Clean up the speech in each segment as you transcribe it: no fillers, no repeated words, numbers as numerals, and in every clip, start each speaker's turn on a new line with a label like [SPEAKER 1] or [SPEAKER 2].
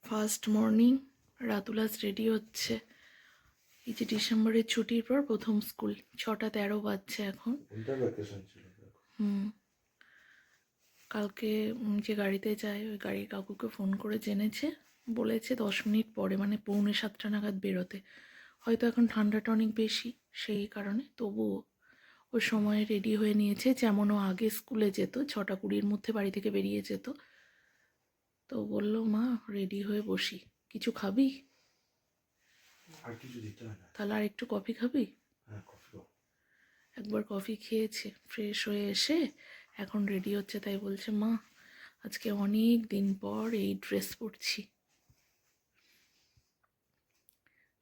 [SPEAKER 1] First morning, Ratul আজ ready হচ্ছে। এই যে ডিসেম্বরের ছুটির পর প্রথম স্কুল। 6:13 বাজছে এখন। কালকে যে গাড়িতে যায় ওই গাড়ির কাকুকে ফোন করে জেনেছে, বলেছে 10 মিনিট পরে, মানে 6:45 নাগাদ বেরোতে। হয়তো এখন ঠান্ডাটা অনেক বেশি, সেই কারণে তবুও ওর সময় রেডি হয়ে নিয়েছে। যেমন ও আগে স্কুলে যেত 6:20-র মধ্যে বাড়ি থেকে বেরিয়ে যেত। তো বললো, মা রেডি হয়ে বসি, কিছু খাবি?
[SPEAKER 2] আর কিছু দিতে হয় না।
[SPEAKER 1] তাহলে আর একটু কফি খাবি?
[SPEAKER 2] হ্যাঁ, কফি।
[SPEAKER 1] একবার কফি খেয়েছে, ফ্রেশ হয়ে এসে এখন রেডি হচ্ছে। তাই বলছে, মা আজকে অনেক দিন পর এই ড্রেস পরছি।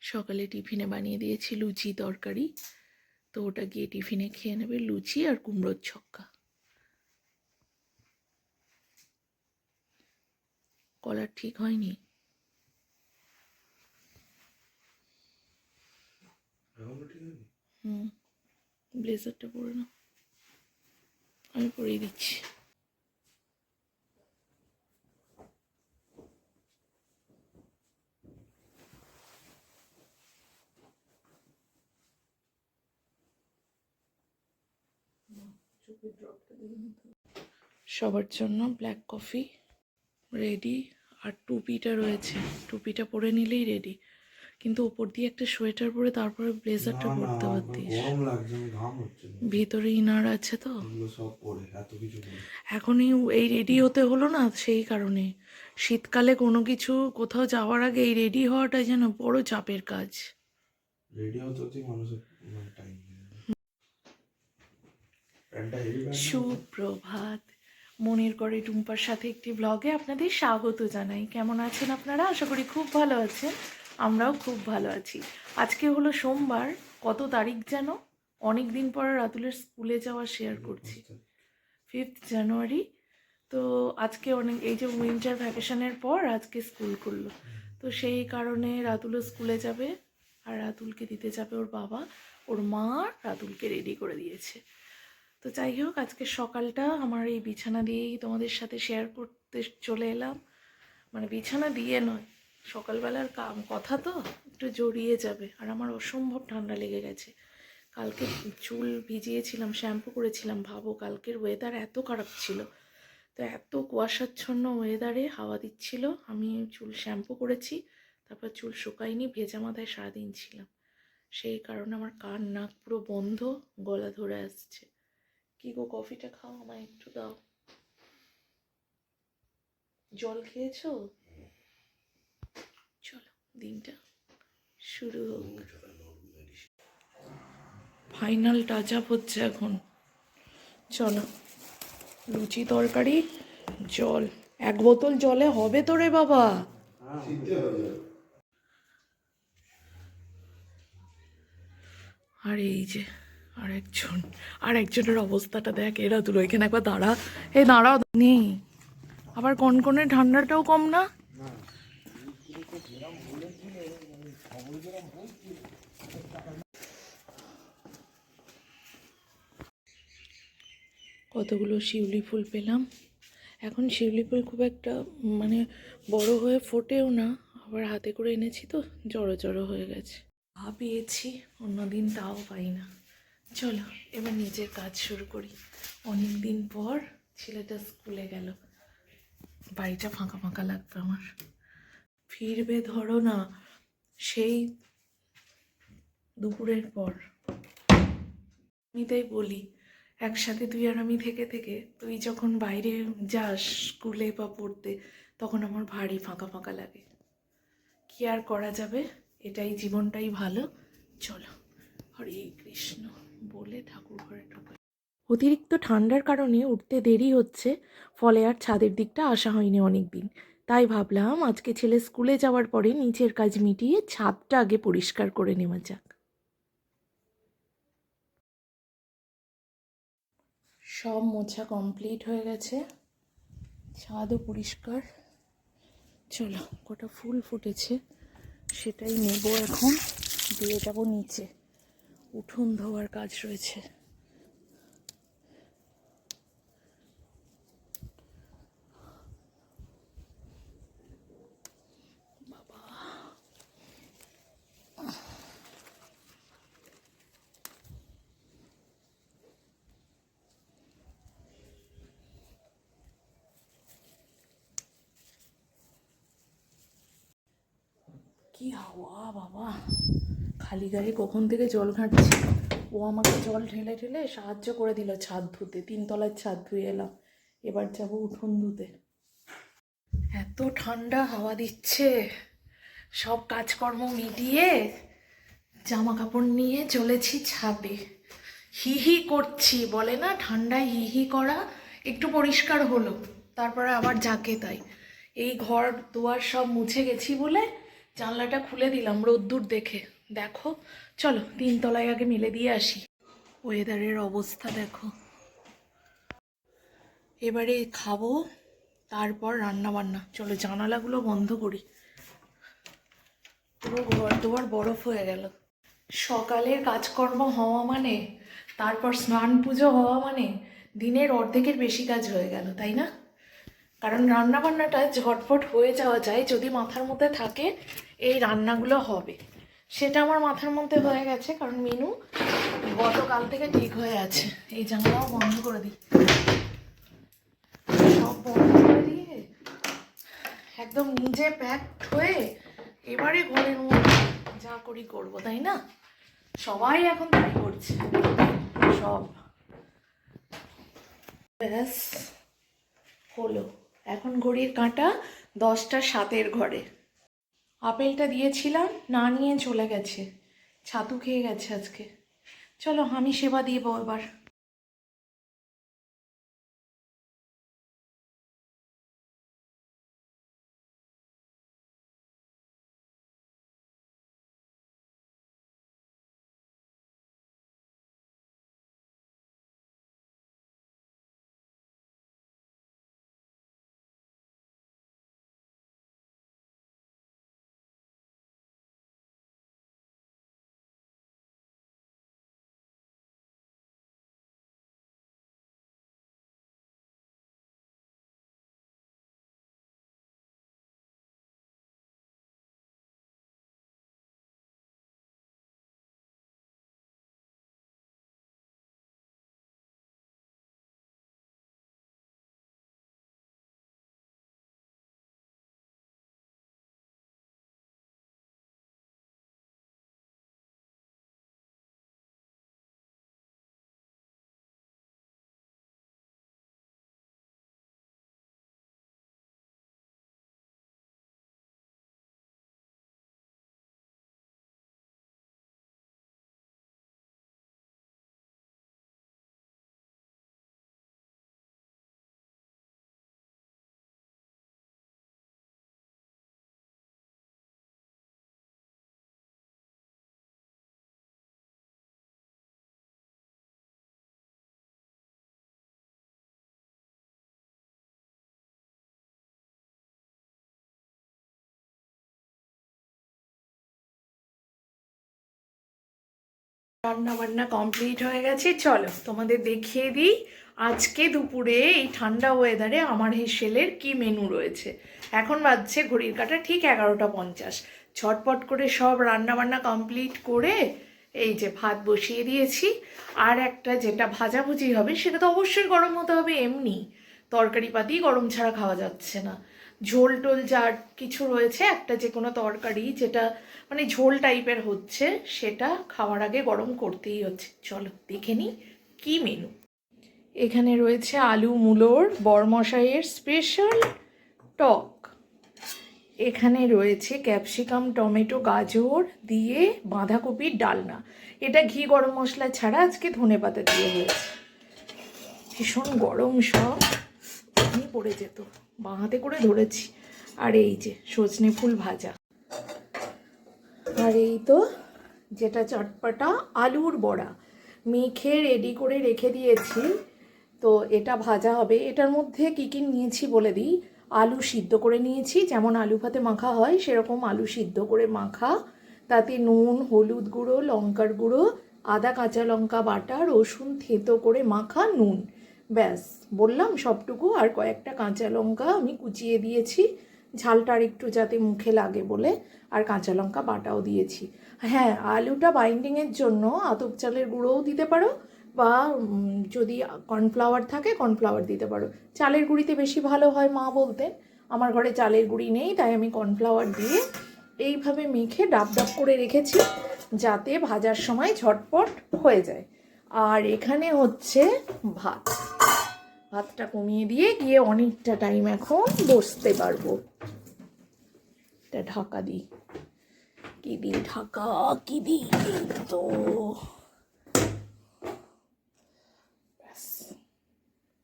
[SPEAKER 1] সকালে টিফিনে বানিয়ে দিয়েছি লুচি তরকারি, তো ওটা গিয়ে টিফিনে খেয়ে নেবে, লুচি আর কুমড়োর ছক্কা। কলার ঠিক হয়নি। ব্লেজারটা পরে না, আমি পরেই দিচ্ছি। সবার জন্য ব্ল্যাক কফি রেডি, আর টুপিটা রয়েছে, টুপিটা পরে নিলেই রেডি। কিন্তু ওপর দিয়ে একটা সোয়েটার পরে তারপরে ব্লেজারটা পরতে পারতিস।
[SPEAKER 2] গরম লাগছে, ঘাম হচ্ছে।
[SPEAKER 1] ভিতরে ইনার আছে তো।
[SPEAKER 2] এগুলো সব পরে এত কিছু পরে
[SPEAKER 1] এখনই এই রেডি হতে হলো না, সেই কারণে। শীতকালে কোনো কিছু কোথাও যাওয়ার আগে এই রেডি হওয়াটা যেন বড় চাপের কাজ।
[SPEAKER 2] রেডি হতে হতেই মানুষের টাইম।
[SPEAKER 1] সুপ্রভাত, মনির করে টুম্পার সাথে একটি ব্লগে আপনাদের স্বাগত জানাই। কেমন আছেন আপনারা? আশা করি খুব ভালো আছেন। আমরাও খুব ভালো আছি। আজকে হলো সোমবার, কত তারিখ যেন? অনেক দিন পর রাতুলের স্কুলে যাওয়া শেয়ার করছি, 5 জানুয়ারি। তো আজকে অনেক, এই যে উইন্টার ভ্যাকেশনের পর আজকে স্কুল খুললো, তো সেই কারণে রাতুলও স্কুলে যাবে। আর রাতুলকে দিতে যাবে ওর বাবা। ওর মা রাতুলকে রেডি করে দিয়েছে। তো যাই হোক, আজকে সকালটা আমার এই বিছানা দিয়েই তোমাদের সাথে শেয়ার করতে চলে এলাম। মানে বিছানা দিয়ে নয়, সকালবেলার কথা তো একটু জড়িয়ে যাবে। আর আমার অসম্ভব ঠান্ডা লেগে গেছে। কালকে চুল ভিজিয়েছিলাম, শ্যাম্পু করেছিলাম। ভাবো, কালকের ওয়েদার এত খারাপ ছিল, তো এত কুয়াশাচ্ছন্ন ওয়েদারে হাওয়া দিচ্ছিল, আমি চুল শ্যাম্পু করেছি, তারপর চুল শুকাইনি, ভেজা মাথায় সারাদিন ছিলাম। সেই কারণে আমার কান নাক পুরো বন্ধ, গলা ধরে আসছে। কি গো, কফিটা খাও, আমায় একটু দাও। জল খেয়েছো? চলো দিনটা শুরু হোক। ফাইনাল টাচ আপ হচ্ছে এখন। চলো, লুচি তরকারি, জল, 1 বোতল জলে হবে তো রে বাবা। আর এই যে আরেকজনের অবস্থাটা দেখ। এরা তুলো এখানে একবার দাঁড়া, এই দাঁড়াও। নেই আবার কনকনে, ঠান্ডাটাও কম না। কতগুলো শিউলি ফুল পেলাম। এখন শিউলি ফুল খুব একটা মানে বড় হয়ে ফোটেও না, আবার হাতে করে এনেছি তো জড়ো জড়ো হয়ে গেছে। পেয়েছি, অন্যদিন তাও পাই না। চলো এবার নিজের কাজ শুরু করি। অনেক দিন পর ছেলেটা স্কুলে গেল, বাড়িটা ফাঁকা ফাঁকা লাগবে আমার। ফিরবে ধরো না সেই দুপুরের পর। আমি তাই বলি, একসাথে তুই আর আমি থেকে থেকে তুই যখন বাইরে যাস স্কুলে বা পড়তে, তখন আমার ভারী ফাঁকা ফাঁকা লাগে। কি আর করা যাবে, এটাই, জীবনটাই ভালো। চলো, হরে কৃষ্ণ বলে ঠাকুর ঘরে ঢোকা। অতিরিক্ত ঠান্ডার কারণে উঠতে দেরি হচ্ছে, ফলে আর ছাদের দিকটা আসা হয়নি অনেক দিন। তাই ভাবলাম আজকে ছেলে স্কুলে যাওয়ার পরে নিচের কাজ মিটিয়ে ছাদটা আগে পরিষ্কার করে নেওয়া যাক। সব মোছা কমপ্লিট হয়ে গেছে, ছাদও পরিষ্কার। চলো, কটা ফুল ফুটেছে সেটাই নেব এখন, দিয়ে যাব নিচে। উঠোন ধোয়ার কাজ রয়েছে। কি হাওয়া বাবা, খালি গায়ে কখন থেকে জল ঘাঁটছি। ও আমাকে জল ঢেলে ঢেলে সাহায্য করে দিল ছাদ ধুতে, 3 তলার ছাদ ধুয়ে এলাম, এবার যাবো উঠোন ধুতে। এত ঠান্ডা হাওয়া দিচ্ছে, সব কাজকর্ম মিটিয়ে জামা কাপড় নিয়ে চলেছি ছাদে। হি হি করছি, বলে না ঠান্ডায় হি হি করা। একটু পরিষ্কার হলো, তারপরে আবার যাকে তাই। এই ঘর দুয়ার সব মুছে গেছি বলে জানলাটা খুলে দিলাম রোদ্দুর দেখে। দেখো, চলো 3 তলায় আগে মেলে দিয়ে আসি। ওয়েদারের অবস্থা দেখো। এবারে খাবো, তারপর রান্না বান্না। চলো জানালাগুলো বন্ধ করি, পুরো ঘর দুয়ার বরফ হয়ে গেল। সকালের কাজকর্ম হওয়া মানে, তারপর স্নান পুজো হওয়া মানে দিনের অর্ধেকের বেশি কাজ হয়ে গেল, তাই না? কারণ রান্নাবান্নাটা ঝটফট হয়ে যাওয়া যায় যদি মাথার মধ্যে থাকে এই রান্নাগুলো হবে। সেটা আমার মাথার মধ্যে হয়ে গেছে, কারণ মেনু গতকাল থেকে ঠিক হয়ে আছে। এই জানলাও বন্ধ করে দিই, সব বন্ধ করে দিয়ে একদম নিজে প্যাকড হয়ে এবারে ঘরের মধ্যে যা করি করবো, তাই না? সবাই এখন তাই করছে সব। ব্যাস হলো, এখন ঘড়ির কাঁটা 10টা 7 ঘরে। আপেলটা দিয়েছিলাম, না নিয়ে চলে গেছে, ছাতু খেয়ে গেছে আজকে। চলো আমি সেবা দিব এবার। রান্না বান্না কমপ্লিট হয়ে গেছে, চলো তোমাদের দেখিয়ে দিই আজকে দুপুরে এই ঠান্ডা ওয়েদারে আমার হেসেলের কি মেনু রয়েছে। এখন বাজছে ঘড়ির কাঁটা ঠিক 11টা 50। ঝটপট করে সব রান্না বান্না কমপ্লিট করে এই যে ভাত বসিয়ে দিয়েছি। আর একটা যেটা ভাজাভুজি হবে সেটা তো অবশ্যই গরম হতে হবে, এমনি তরকারি পাতি গরম ছাড়া খাওয়া যাচ্ছে না। ঝোল টোল যা কিছু রয়েছে, একটা যে কোনো তরকারি যেটা মানে ঝোল টাইপের হচ্ছে সেটা খাওয়ার আগে গরম করতেই হচ্ছে। চলো দেখে নিই কী মেনু। এখানে রয়েছে আলু মূলোর বরমশাইয়ের স্পেশাল টক। এখানে রয়েছে ক্যাপসিকাম টমেটো গাজর দিয়ে বাঁধাকপির ডালনা। এটা ঘি গরম মশলা ছাড়া আজকে ধনেপাতা দিয়ে হয়েছে। ভীষণ গরম, সব এমনি পড়ে যেত, বাঁ হাতে করে ধরেছি। আর এই যে সজনে ফুল ভাজা। আর এই তো যেটা চটপাটা আলুর বড়া মেখে রেডি করে রেখে দিয়েছি। তো এটা ভাজা হবে। এটার মধ্যে কী কী নিয়েছি বলে দিই। আলু সিদ্ধ করে নিয়েছি, যেমন আলু ভাতে মাখা হয় সেরকম আলু সিদ্ধ করে মাখা, তাতে নুন হলুদ গুঁড়ো লঙ্কার গুঁড়ো আদা কাঁচা লঙ্কা বাটা রসুন থেঁতো করে মাখা নুন, ব্যাস বললাম সবটুকু। আর কয়েকটা কাঁচা লঙ্কা আমি কুচিয়ে দিয়েছি ঝালটা আর একটু যাতে মুখে লাগে বলে, আর কাঁচা লঙ্কা বাটাও দিয়েছি। হ্যাঁ, আলুটা বাইন্ডিংয়ের জন্য আতপ চালের গুঁড়োও দিতে পারো, বা যদি কর্নফ্লাওয়ার থাকে কর্নফ্লাওয়ার দিতে পারো। চালের গুঁড়িতে বেশি ভালো হয় মা বলতেন, আমার ঘরে চালের গুঁড়ি নেই তাই আমি কর্নফ্লাওয়ার দিয়ে এইভাবে মেখে ডাব ডাব করে রেখেছি যাতে ভাজার সময় ঝটপট হয়ে যায়। আর এখানে হচ্ছে ভাত, ভাতটা কমিয়ে দিয়ে গিয়ে অনেকটা টাইম এখন বসতে পারবো। এটা ঢাকা দিই, কি দিই ঢাকা, কি দিই, তো ব্যাস।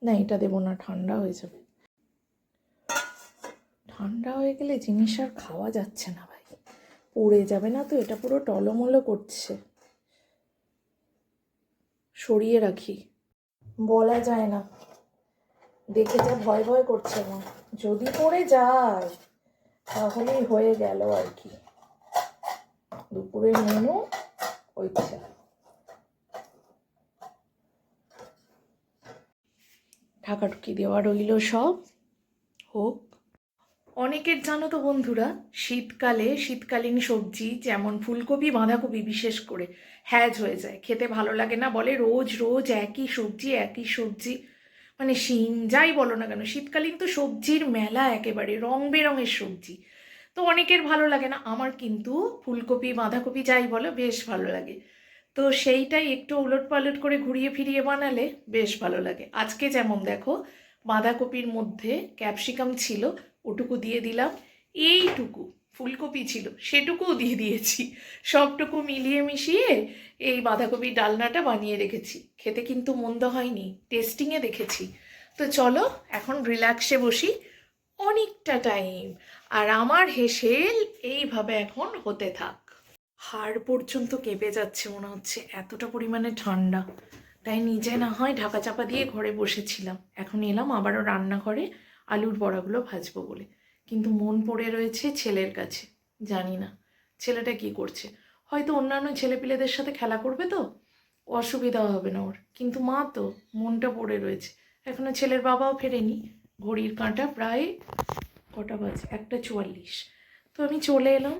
[SPEAKER 1] না এটা দেবো না, ঠান্ডা হয়ে যাবে। ঠান্ডা হয়ে গেলে জিনিস আর খাওয়া যাচ্ছে না ভাই, পড়ে যাবে না তো, এটা পুরো টলমলো করছে। সরিয়ে রাখি, বলা যায় না, দেখে যা ভয় ভয় করছে না, যদি পড়ে যায় তাহলেই হয়ে গেল আর কি। দুপুরের মেনু ওইটা। ঢাকাঢুকি দেওয়া রইল সব, হোক। অনেকের জানো তো বন্ধুরা, শীতকালীন সবজি যেমন ফুলকপি বাঁধাকপি বিশেষ করে হ্যাজ হয়ে যায়, খেতে ভালো লাগে না, বলে রোজ রোজ একই সবজি, মানে শিম যাই বলো না কেন, শীতকালীন তো সবজির মেলা, একেবারে রং বেরঙের সবজি। তো অনেকের ভালো লাগে না, আমার কিন্তু ফুলকপি বাঁধাকপি যাই বলো বেশ ভালো লাগে। তো সেইটাই একটু উলটপালট করে ঘুরিয়ে ফিরিয়ে বানালে বেশ ভালো লাগে। আজকে যেমন দেখো, বাঁধাকপির মধ্যে ক্যাপসিকাম ছিল, ওটুকু দিয়ে দিলাম, এইটুকু ফুলকপি ছিল সেটুকুও দিয়ে দিয়েছি, সবটুকু মিলিয়ে মিশিয়ে এই বাঁধাকপির ডালনাটা বানিয়ে রেখেছি। খেতে কিন্তু মন্দ হয়নি, টেস্টিংয়ে দেখেছি। তো চলো এখন রিল্যাক্সে বসি, অনেকটা টাইম, আর আমার হেসেল এইভাবে এখন হতে থাক। হাড় পর্যন্ত কেঁপে যাচ্ছে মনে হচ্ছে, এতটা পরিমাণে ঠান্ডা। তাই নিজে না হয় ঢাকা চাপা দিয়ে ঘরে বসেছিলাম, এখন এলাম আবারও রান্নাঘরে আলুর বড়াগুলো ভাজবো বলে। কিন্তু মন পড়ে রয়েছে ছেলের কাছে, জানি না ছেলেটা কি করছে, হয়তো অন্যান্য ছেলেপিলেদের সাথে খেলা করবে, তো অসুবিধা হবে না ওর, কিন্তু মা তো মনটা পড়ে রয়েছে। এখনো ছেলের বাবাও ফেরেনি, ঘড়ির কাঁটা প্রায় কটা বাজে, 1:44। তো আমি চলে এলাম,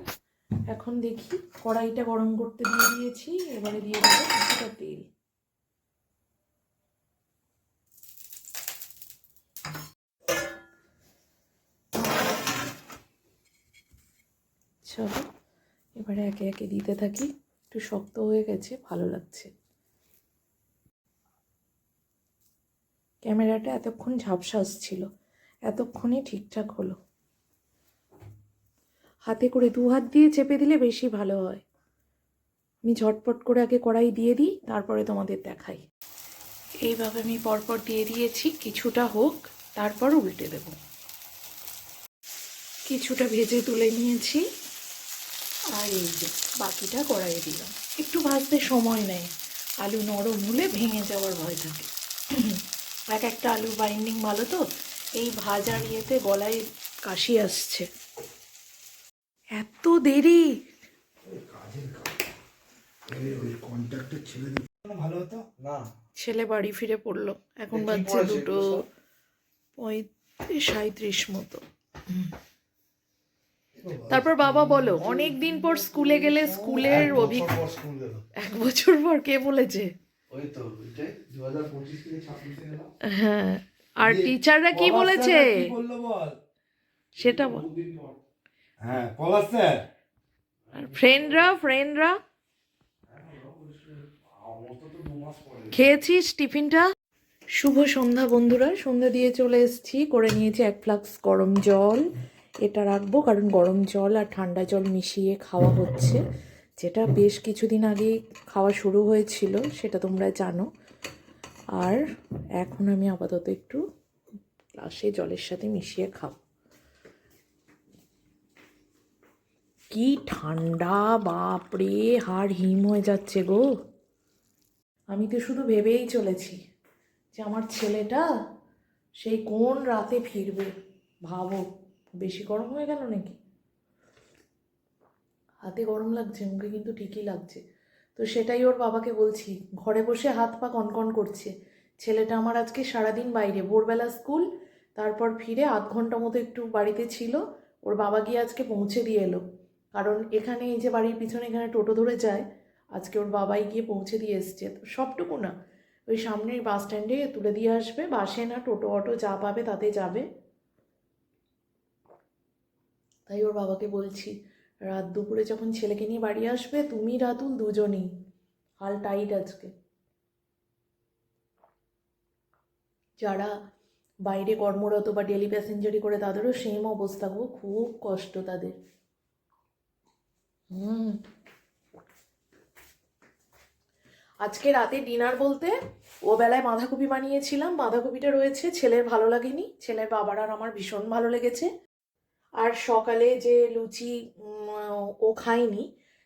[SPEAKER 1] এখন দেখি কড়াইটা গরম করতে দিয়ে দিয়েছি, এবারে দিয়ে দেবো কিছুটা তেল। চলো এবারে একে একে দিতে থাকি, একটু শক্ত হয়ে গেছে, ভালো লাগছে। ক্যামেরাটা এতক্ষণ ঝাপসা আসছিল, এতক্ষণই ঠিকঠাক হলো। হাতে করে 2 হাত দিয়ে চেপে দিলে বেশি ভালো হয়। আমি ঝটপট করে আগে কড়াই দিয়ে দিই, তারপরে তোমাদের দেখাই। এইভাবে আমি পরপর দিয়ে দিয়েছি, কিছুটা হোক, তারপর উল্টে দেব। কিছুটা ভেজে তুলে নিয়েছি, আর এই যে বাকিটা কড়াইয়ে দিলাম। একটু ভাজতে সময় নেয়, আলু নরম হলে ভেঙে যাওয়ার ভয় থাকে। এক একটা আলুর বাইন্ডিং ভালো তো, এই ভাজার ইয়েতে গলায় কাশি আসছে। এত দেরি,
[SPEAKER 2] ভালো হতো না।
[SPEAKER 1] ছেলে বাড়ি ফিরে পড়লো, এখন বাজছে 2:37 মতো। তারপর বাবা বলো, অনেক দিন পর স্কুলে গেলে স্কুলের 1 বছর পর, কে বলেছে?
[SPEAKER 2] ওই তো ওইটাই 2025 থেকে 26 এলাম।
[SPEAKER 1] হ্যাঁ, আর টিচাররা কি বলেছে
[SPEAKER 3] কি বললো বল,
[SPEAKER 1] সেটা বল।
[SPEAKER 3] হ্যাঁ পলাশ স্যার,
[SPEAKER 1] আর ফ্রেন্ডরা খেয়েছিস টিফিনটা? শুভ সন্ধ্যা বন্ধুরা, সন্ধ্যা দিয়ে চলে এসেছি, করে নিয়েছি 1 ফ্লাক্স গরম জল। এটা রাখবো কারণ গরম জল আর ঠান্ডা জল মিশিয়ে খাওয়া হচ্ছে, যেটা বেশ কিছুদিন আগেই খাওয়া শুরু হয়েছিল, সেটা তোমরা জানো। আর এখন আমি আপাতত একটু গ্লাসে জলের সাথে মিশিয়ে খাবো। কি ঠান্ডা, বাপরে, হাড় হিম হয়ে যাচ্ছে গো। আমি তো শুধু ভেবেই চলেছি যে আমার ছেলেটা সেই কোন রাতে ফিরবে। ভাবো, বেশি গরম হয়ে গেল নাকি? হাতে গরম লাগছে, মুখে কিন্তু ঠিকই লাগছে। তো সেটাই ওর বাবাকে বলছি, ঘরে বসে হাত পা কনকন করছে। ছেলেটা আমার আজকে সারাদিন বাইরে, ভোরবেলা স্কুল, তারপর ফিরে 1/2 ঘন্টা মতো একটু বাড়িতে ছিল। ওর বাবা গিয়ে আজকে পৌঁছে দিয়ে এলো, কারণ এখানে এই যে বাড়ির পিছনে এখানে টোটো ধরে যায়, আজকে ওর বাবাই গিয়ে পৌঁছে দিয়ে এসছে। তো সবটুকু না, ওই সামনের বাস স্ট্যান্ডে তুলে দিয়ে আসবে, বাসে না টোটো অটো যা পাবে তাতে যাবে। তাই ওর বাবাকে বলছি, রাত দুপুরে যখন ছেলেকে নিয়ে বাড়ি আসবে, তুমি রাতুল দুজনেই হাল টাইট আজকে। যারা বাইরে কর্মরত বা ডেলি প্যাসেঞ্জারি করে তাদেরও সেম অবস্থা গো, খুব কষ্ট তাদের। আজকে রাতে ডিনার বলতে ও বেলায় বাঁধাকপি বানিয়েছিলাম, বাঁধাকপিটা রয়েছে, ছেলের ভালো লাগেনি, ছেলের বাবার আর আমার ভীষণ ভালো লেগেছে। আর সকালে যে লুচি ও খায়নি,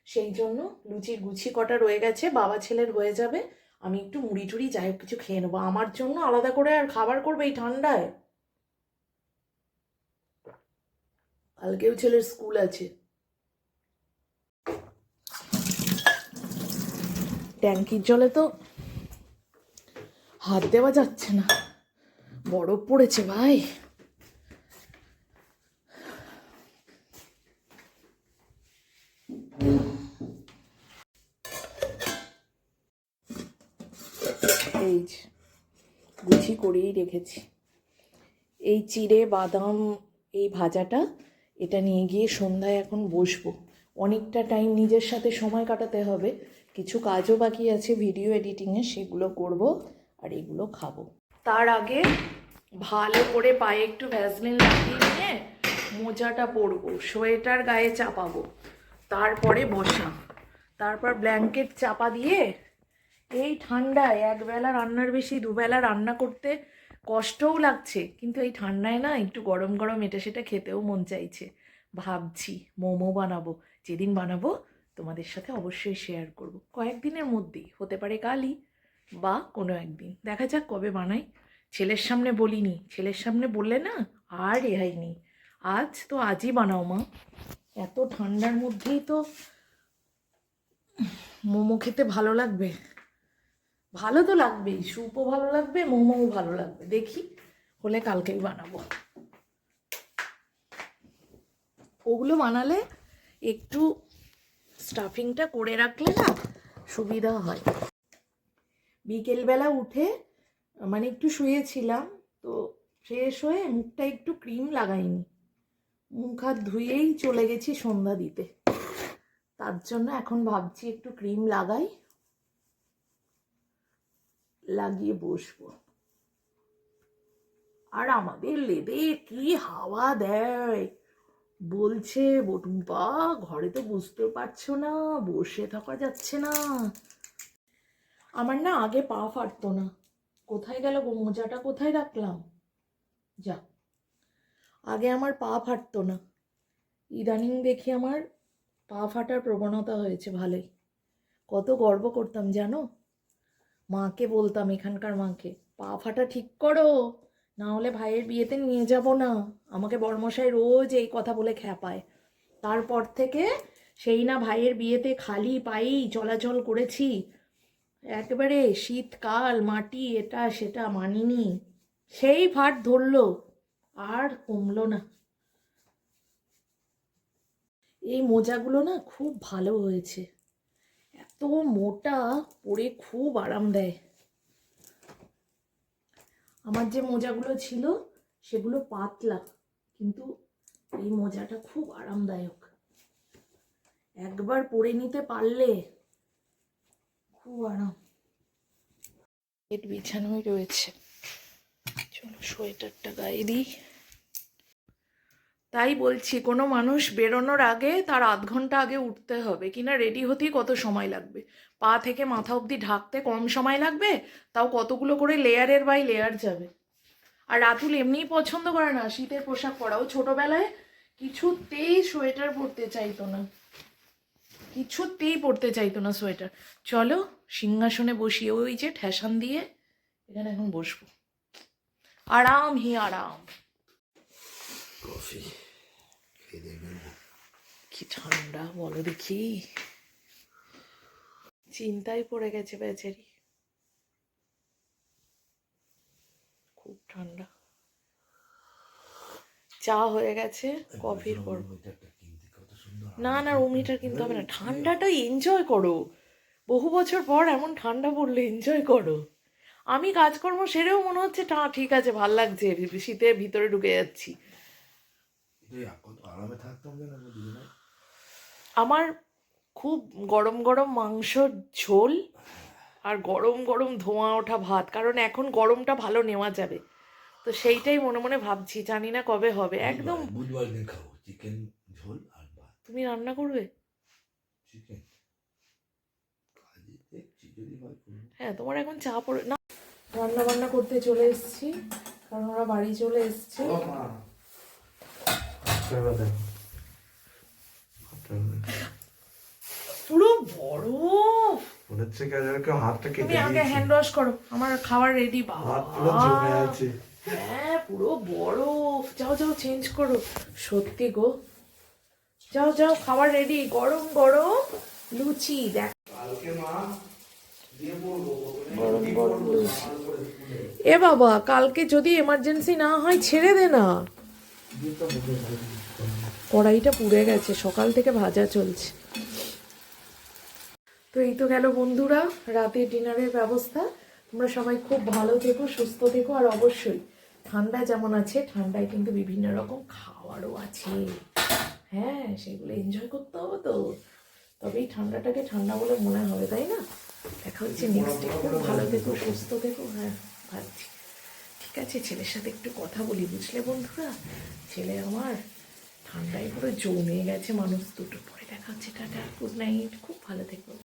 [SPEAKER 1] সেই জন্য লুচির গুছি কটা রয়ে গেছে, বাবা ছেলের হয়ে যাবে, আমি একটু মুড়ি টুড়ি যাই হোক কিছু খেয়ে নেবো। আমার জন্য আলাদা করে আর খাবার করবে এই ঠান্ডায়? কালকেও ছেলের স্কুল আছে। ট্যাঙ্কির জলে তো হাত দেওয়া যাচ্ছে না, বরফ পড়েছে ভাই। এই যে গুছি করেই রেখেছি, এই চিড়ে বাদাম এই ভাজাটা, এটা নিয়ে গিয়ে সন্ধ্যায় এখন বসবো। অনেকটা টাইম নিজের সাথে সময় কাটাতে হবে, কিছু কাজও বাকি আছে ভিডিও এডিটিংয়ে, সেগুলো করব আর এগুলো খাবো। তার আগে ভালো করে পায়ে একটু ভ্যাসলিন লাগিয়ে নিয়ে মোজাটা পরবো, সোয়েটার গায়ে চাপাবো, তারপরে বসা, তারপর ব্ল্যাঙ্কেট চাপা দিয়ে। এই ঠান্ডায় একবেলা রান্নার বেশি দুবেলা রান্না করতে কষ্টও লাগছে, কিন্তু এই ঠান্ডায় না একটু গরম গরম এটা সেটা খেতেও মন চাইছে। ভাবছি মোমো বানাবো, যেদিন বানাবো তোমাদের সাথে অবশ্যই শেয়ার করব, কয়েকদিনের মধ্যেই, হতে পারে কালই বা কোনো একদিন, দেখা যাক কবে বানাই। ছেলের সামনে বলিনি, ছেলের সামনে বললে না আর রেহাই নেই। আজ তো আজই বানাও মা, এত ঠান্ডার মধ্যেই তো মোমো খেতে ভালো লাগবে, ভালো তো লাগবেই, স্যুপও ভালো লাগবে, মোমোও ভালো লাগবে, দেখি হলে কালকেই বানাবো। ওগুলো বানালে একটু স্টাফিংটা করে রাখলে না সুবিধা হয়। বিকেলবেলা উঠে মানে একটু শুয়েছিলাম তো, ফ্রেশ হয়ে মুখটা একটু ক্রিম লাগাইনি, মুখ হাত ধুয়েই চলে গেছি সন্ধ্যা দিতে, তার জন্য এখন ভাবছি একটু ক্রিম লাগাই, লাগিয়ে বসবো। আর আমাদের লেদে কি হাওয়া দেয়, বলছে বটুম্পা ঘরে তো বুঝতে পারছো না, বসে থাকা যাচ্ছে না। আমার না আগে পা ফাটতো না, কোথায় গেল গো, মোজাটা কোথায় রাখলাম, যা, আগে আমার পা ফাটতো না, ইদানিং দেখি আমার পা ফাটার প্রবণতা হয়েছে ভালোই। কত গর্ব করতাম জানো, মাকে বলতাম, এখানকার মাকে, পা ফাটা ঠিক করো, না হলে ভাইয়ের বিয়েতে নিয়ে যাব না, আমাকে বড়মশাই রোজ এই কথা বলে খ্যাপায়। তারপর থেকে সেই না ভাইয়ের বিয়েতে খালি পায়েই চলাচল করেছি, একেবারে শীতকাল মাটি এটা সেটা মানিনি, সেই ফাট ধরলো আর কমলো না। এই মোজাগুলো না খুব ভালো হয়েছে, এত মোটা, পরে খুব আরাম দেয়। আমার যে মোজাগুলো ছিল সেগুলো পাতলা, কিন্তু এই মোজাটা খুব আরামদায়ক, একবার পরে নিতে পারলে খুব আরাম। পেট বিছানোই রয়েছে, চলো সোয়েটারটা গায়ে দিই। তাই বলছি কোনো মানুষ বেরোনোর আগে তার আধ ঘন্টা আগে উঠতে হবে, কিনা রেডি হতেই কত সময় লাগবে, পা থেকে মাথা অবধি ঢাকতে কম সময় লাগবে, তাও কতগুলো করে লেয়ারের বাই লেয়ার যাবে। আর রাতুল এমনিই পছন্দ করে না শীতের পোশাক পরা, ও ছোটোবেলায় কিছুতেই সোয়েটার পরতে চাইতো না, কিছুতেই পরতে চাইতো না সোয়েটার। চলো সিংহাসনে বসিয়ে ওই যে ঠেসান দিয়ে এখানে এখন বসবো, আরাম হি আরাম।
[SPEAKER 2] কফি খেয়ে দেখবেন।
[SPEAKER 1] কি ঠান্ডা বলো দেখি, চিন্তায় পড়ে গেছে বেচারি, খুব ঠান্ডা। চা হয়ে গেছে, কফির পর না না রুম হিটার কিনতে হবে না, ঠান্ডাটা এনজয় করো, বহু বছর পর এমন ঠান্ডা পড়লে এনজয় করো। আমি কাজকর্ম সেরেও মনে হচ্ছে ঠিক আছে, ভাল লাগছে, শীতের ভিতরে ঢুকে যাচ্ছি।
[SPEAKER 2] আরামে থাকতাম না দুজনে।
[SPEAKER 1] আমার খুব গরম গরম মাংসর ঝোল আর গরম গরম ধোঁয়া ওঠা ভাত, কারণ এখন গরমটা ভালো নেওয়া যাবে, তো সেইটাই মনে মনে ভাবছি, জানি না কবে হবে। একদম।
[SPEAKER 3] বুধবার দিন খাবো চিকেন ঝোল আর ভাত।
[SPEAKER 1] তুমি রান্না করবে?
[SPEAKER 3] চিকেন কাজে দেখছি যদি হয় করবো।
[SPEAKER 1] হ্যাঁ, তোমার এখন চা পড়ে না। রান্না বান্না করতে চলে এসেছি, কারণ ওরা বাড়ি চলে এসছে।
[SPEAKER 2] ও মা, হাতটা এবার দেখো। হাতটা এবার দেখো।
[SPEAKER 1] পুরো বড়।
[SPEAKER 2] মনে হচ্ছে কেউ হাতটা কেটে
[SPEAKER 1] তুমি আগে
[SPEAKER 2] দিয়েছে।
[SPEAKER 1] হ্যান্ড ওয়াশ করো, আমার খাবার রেডি।
[SPEAKER 2] হাত পুরো জমে আছে।
[SPEAKER 1] হ্যাঁ, পুরো বড়। যাও যাও চেঞ্জ করো। সত্যি গো, যাও যাও, খাবার রেডি, গরম গরম লুচি। দেখ,
[SPEAKER 2] কালকে মা দিয়ে পড়বো।
[SPEAKER 1] গরম গরম লুচি। এ বাবা, কালকে যদি এমার্জেন্সি না হয় ছেড়ে দে না। কড়াইটা পুড়ে গেছে, সকাল থেকে ভাজা চলছে। তো এই তো গেল বন্ধুরা রাতের ডিনারের ব্যবস্থা। তোমরা সবাই খুব ভালো থেকো, সুস্থ থেকো, আর অবশ্যই ঠান্ডা যেমন আছে, ঠান্ডায় কিন্তু বিভিন্ন রকম খাওয়ারও আছে। হ্যাঁ, সেগুলো এনজয় করতে হবে তো, তবেই ঠান্ডাটাকে ঠান্ডা বলে মনে হবে, তাই না? দেখা হচ্ছে নেক্সট ডে। খুব ভালো থেকো, সুস্থ থেকো। হ্যাঁ, ভাবছি। ঠিক আছে, ছেলের সাথে একটু কথা বলি, বুঝলে বন্ধুরা? ছেলে আমার ঠান্ডায় পুরো জমে গেছে, মানুষ দুটো। পরে দেখা হচ্ছে, টাটা, গুড নাইট, খুব ভালো থেকো।